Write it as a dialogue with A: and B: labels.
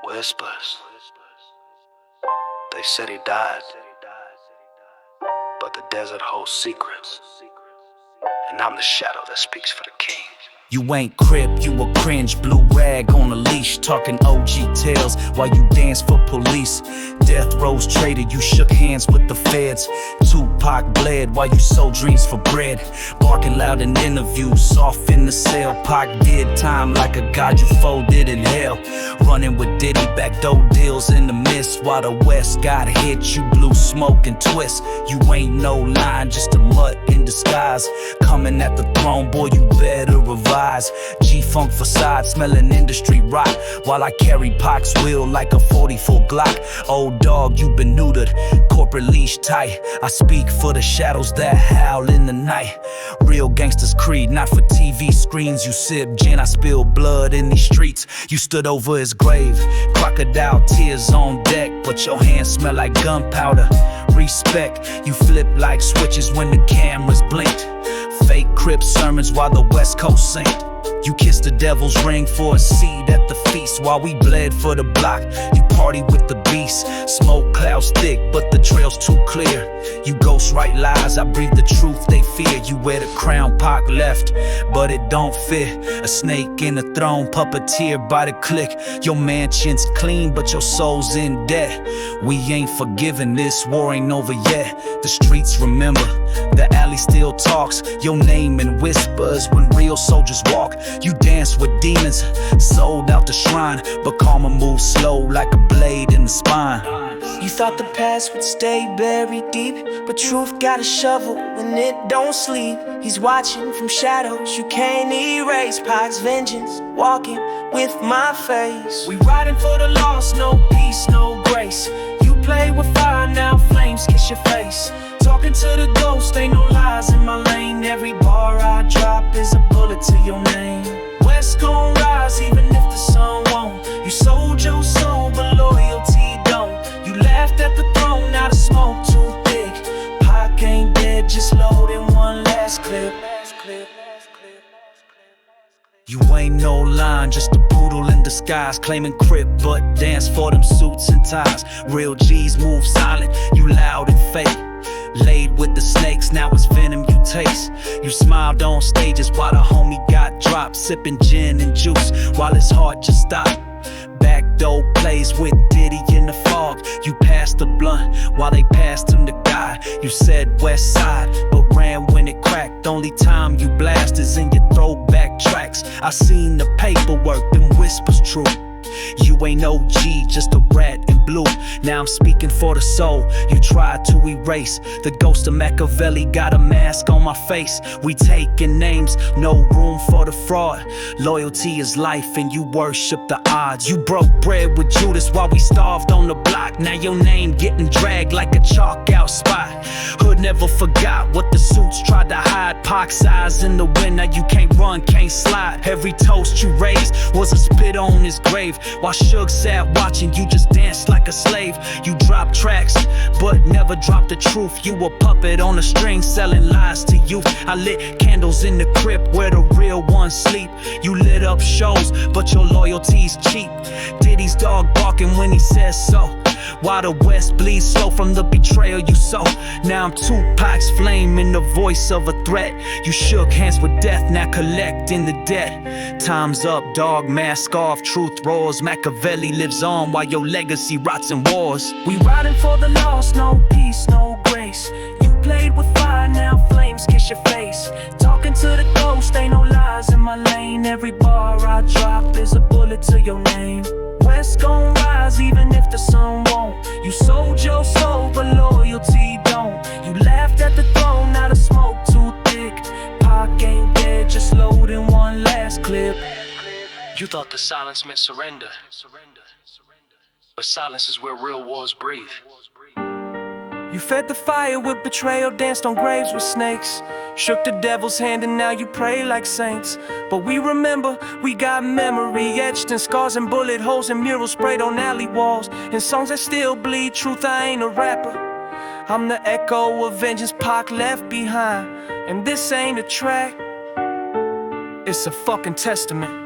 A: Whispers. They said he died, but the desert holds secrets, and I'm the shadow that speaks for the king.
B: You ain't Crip, you a cringe, blue rag on a leash, talking OG tales while you dance for police. Death row's traitor, you shook hands with the feds. Tupac bled while you sold dreams for bread. Barking loud in interviews, soft in the cell. Pac did time like a god you folded in hell. Running with Diddy, backdoor deals in the mist. While the West got hit, you blew smoke and twist. You ain't no line, just a mutt in disguise. Coming at the throne, boy, you better revise. G-Funk facade, smelling industry rock, while I carry Pac's wheel like a 44 Glock. Old dog, you been neutered, corporate leash tight. I speak for the shadows that howl in the night. Real gangsters creed, not for TV screens. You sip gin, I spill blood in these streets. You stood over his grave, crocodile tears on deck, but your hands smell like gunpowder. Respect, you flip like switches when the cameras blinked. Fake Crip sermons while the West Coast sinked. You kissed the devil's ring for a seat at the feast while we bled for the block. You party with the beast. Smoke clouds thick, but the trail's too clear. You ghost write lies, I breathe the truth they fear. You wear the crown Pac left, but it don't fit. A snake in a throne, puppeteer by the click. Your mansion's clean, but your soul's in debt. We ain't forgiven, this war ain't over yet. The streets remember, the alley still talks. Your name in whispers when real soldiers walk. You dance with demons, sold out the shrine, but karma moves slow like a blade in the spine.
C: You thought the past would stay buried deep, but truth got a shovel when it don't sleep. He's watching from shadows you can't erase. Pac's vengeance, walking with my face. We riding for the lost, no peace, no grace. You play with fire, now flames kiss your face. Talking to the ghost, ain't no lies in my lane. Every bar I drop is a bullet to your name. West gon' rise even if the sun won't. You sold your soul, but loyalty don't. You laughed at the throne, now the smoke too thick. Pac ain't dead, just loading one last clip.
B: You ain't no line, just a poodle in disguise. Claiming Crip, but dance for them suits and ties. Real G's move silent, you loud and fake. Laid with the snakes, now it's venom you taste. You smiled on stages while the homie got dropped. Sipping gin and juice while his heart just stopped. Backdoor plays with Diddy in the fog. You passed the blunt while they passed him to God. You said West Side, but ran when it cracked. Only time you blast is in your throwback tracks. I seen the paperwork, them whispers true. You ain't OG, just a rat in blue. Now I'm speaking for the soul you tried to erase. The ghost of Machiavelli got a mask on my face. We taking names, no room for the fraud. Loyalty is life and you worship the odds. You broke bread with Judas while we starved on the block. Now your name getting dragged like a chalk out spot. Hood never forgot what the suits tried to hide. Pac's eyes in the wind, now you can't run, can't slide. Every toast you raised was a spit on his grave. While Suge sat watching, you just danced like a slave. You dropped tracks, but never dropped the truth. You a puppet on a string, selling lies to youth. I lit candles in the crypt where the real ones sleep. You lit up shows, but your loyalty's cheap. Diddy's dog barking when he says so, while the West bleeds slow from the betrayal you sow. Now I'm Tupac's flame in the voice of a threat. You shook hands with death, now collecting the debt. Time's up, dog, mask off, truth roars. Machiavelli lives on while your legacy rots in wars.
C: We riding for the lost, no peace, no grace. You played with fire, now flames kiss your face. Talking to the ghost, ain't no lies in my lane. Every bar I drop is a bullet to your name. West gon' rise even if the sun won't. You sold your soul, but loyalty don't. You laughed at the throne, now the smoke too thick. Pac ain't dead, just loading one last clip.
A: You thought the silence meant surrender, but silence is where real wars breathe.
C: You fed the fire with betrayal, danced on graves with snakes. Shook the devil's hand and now you pray like saints. But we remember, we got memory etched in scars and bullet holes and murals sprayed on alley walls. And songs that still bleed truth, I ain't a rapper. I'm the echo of vengeance Pac left behind. And this ain't a track, it's a fucking testament.